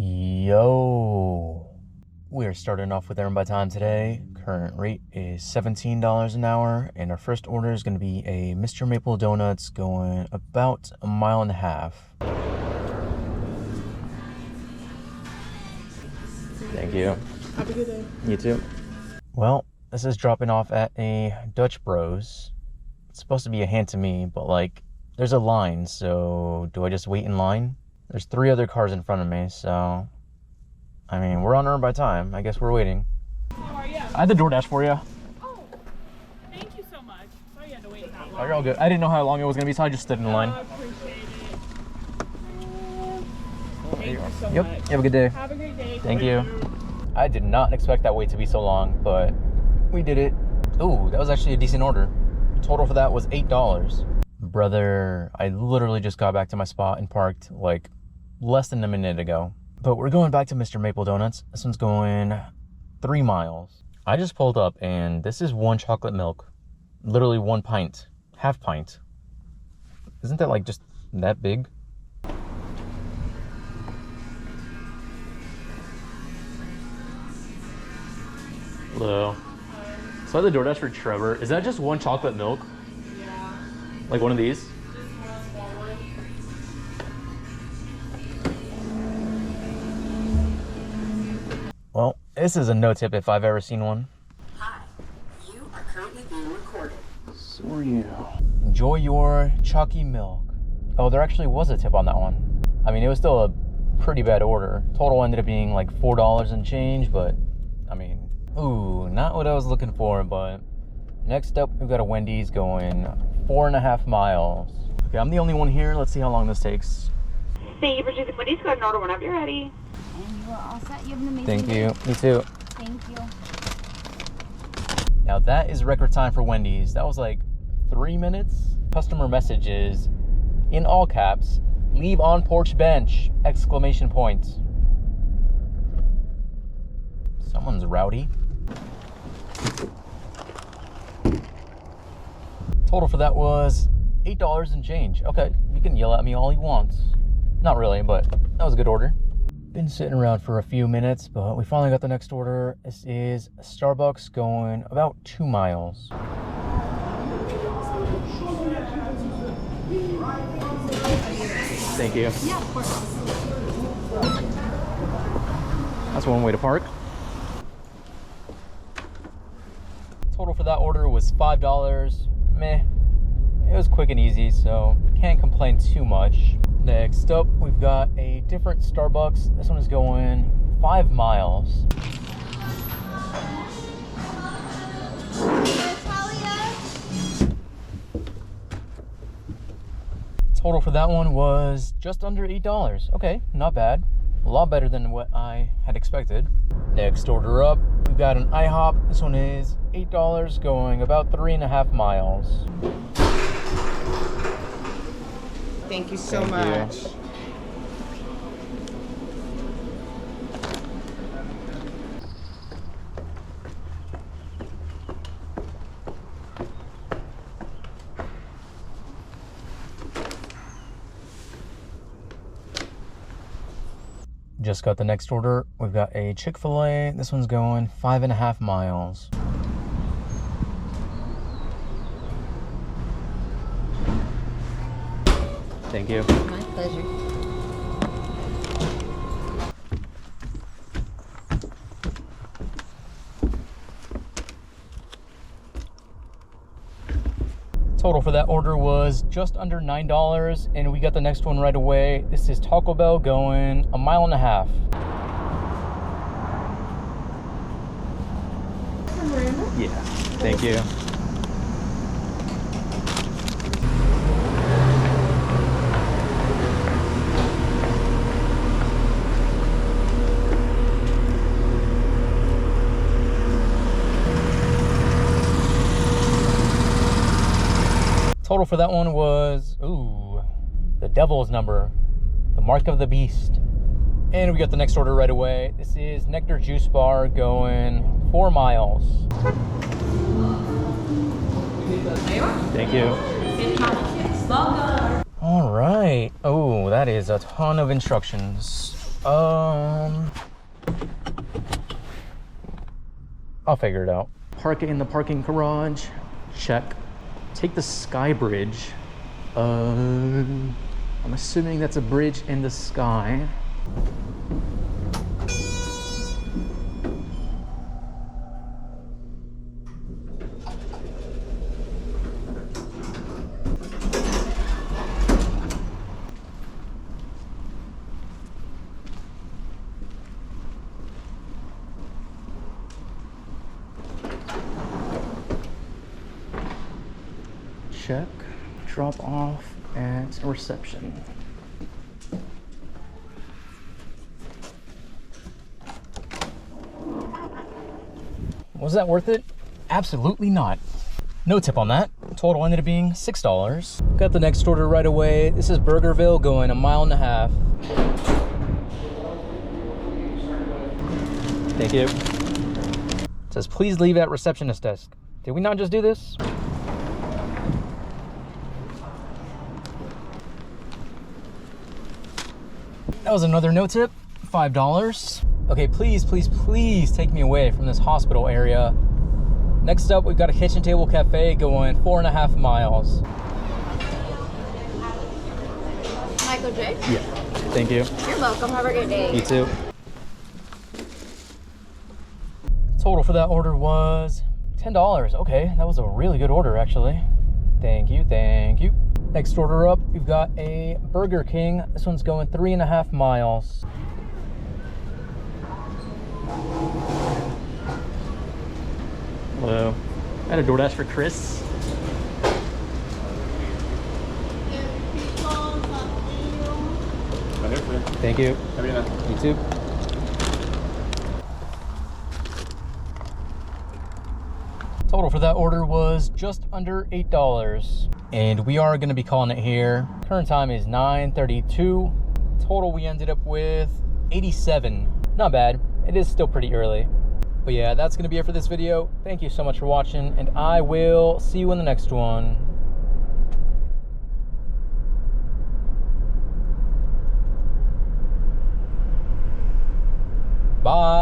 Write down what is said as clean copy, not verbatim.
Yo, we're starting off with Earn by Time today. Current rate is $17 an hour, and our first order is going to be a Mr. Maple Donuts going about 1.5 miles. Thank you. Have a good day. You too. Well, this is dropping off at a Dutch Bros. It's supposed to be a hand to me, but like, there's a line, so do I just wait in line? There's 3 other cars in front of me, so I mean, we're on Earn by Time. I guess we're waiting. How are you? I had the DoorDash for you. Oh, thank you so much. Sorry you had to wait that long. Oh, you're all good. I didn't know how long it was gonna be, so I just stood in line. I appreciate it. Thank you so Yep. much. You have a good day. Have a great day. Thank you. I did not expect that wait to be so long, but we did it. Ooh, that was actually a decent order. Total for that was $8. Brother, I literally just got back to my spot and parked like less than a minute ago. But we're going back to Mr. Maple Donuts. This one's going 3 miles. I just pulled up and this is 1 chocolate milk. Literally 1 pint. Half pint. Isn't that like just that big? Hello. So I had the DoorDash for Trevor. Is that just 1 chocolate milk? Yeah. Like one of these? Just one forward. Well, this is a no tip if I've ever seen one. Hi, you are currently being recorded. So are you. Enjoy your chalky milk. Oh, there actually was a tip on that one. I mean, it was still a pretty bad order. Total ended up being like $4 and change, but I mean, ooh, not what I was looking for, but next up, we've got a Wendy's going 4.5 miles. Okay, I'm the only one here. Let's see how long this takes. Thank you for choosing Wendy's. Go ahead and order whenever you're ready. And you are all set. You have an amazing Thank day. you. Me too. Thank you. Now that is record time for Wendy's. That was like 3 minutes. Customer messages in all caps. Leave on porch bench! Exclamation point. Someone's rowdy. Total for that was $8 and change. Okay, you can yell at me all you want. Not really, but that was a good order. Been sitting around for a few minutes, but we finally got the next order. This is Starbucks going about 2 miles. Thank you. Yeah, of course. That's one way to park. Total for that order was $5. Meh. It was quick and easy, so can't complain too much. Next up, we've got a different Starbucks. This one is going 5 miles. Total for that one was just under $8. Okay, not bad. A lot better than what I had expected. Next order up, we've got an IHOP. This one is $8 going about 3.5 miles. Thank you so Thank much. you. Just got the next order. We've got a Chick-fil-A. This one's going 5.5 miles. Thank you. My pleasure. Total for that order was just under $9, and we got the next one right away. This is Taco Bell going 1.5 miles. Yeah, thank you. Total for that one was, ooh, the devil's number, the mark of the beast. And we got the next order right away. This is Nectar Juice Bar going 4 miles. Thank you. All right. Oh, that is a ton of instructions. I'll figure it out. Park it in the parking garage. Check. Take the sky bridge. I'm assuming that's a bridge in the sky. Check. Drop off at reception. Was that worth it? Absolutely not. No tip on that. Total ended up being $6. Got the next order right away. This is Burgerville going 1.5 miles. Thank you. It says, please leave at receptionist desk. Did we not just do this? That was another no tip, $5. Okay, please, please, please take me away from this hospital area. Next up, we've got a kitchen table cafe going 4.5 miles. Michael J. Yeah, thank you. You're welcome. Have a great day. You too. Total for that order was $10. Okay, that was a really good order, actually. Thank you, thank you. Next order up, we've got a Burger King. This one's going 3.5 miles. Hello. I had a DoorDash for Chris. Thank you. Have you nice. You too. Total for that order was just under $8. And we are going to be calling it here. Current time is 9:32. Total we ended up with 87. Not bad. It is still pretty early. But yeah, that's going to be it for this video. Thank you so much for watching, and I will see you in the next one. Bye.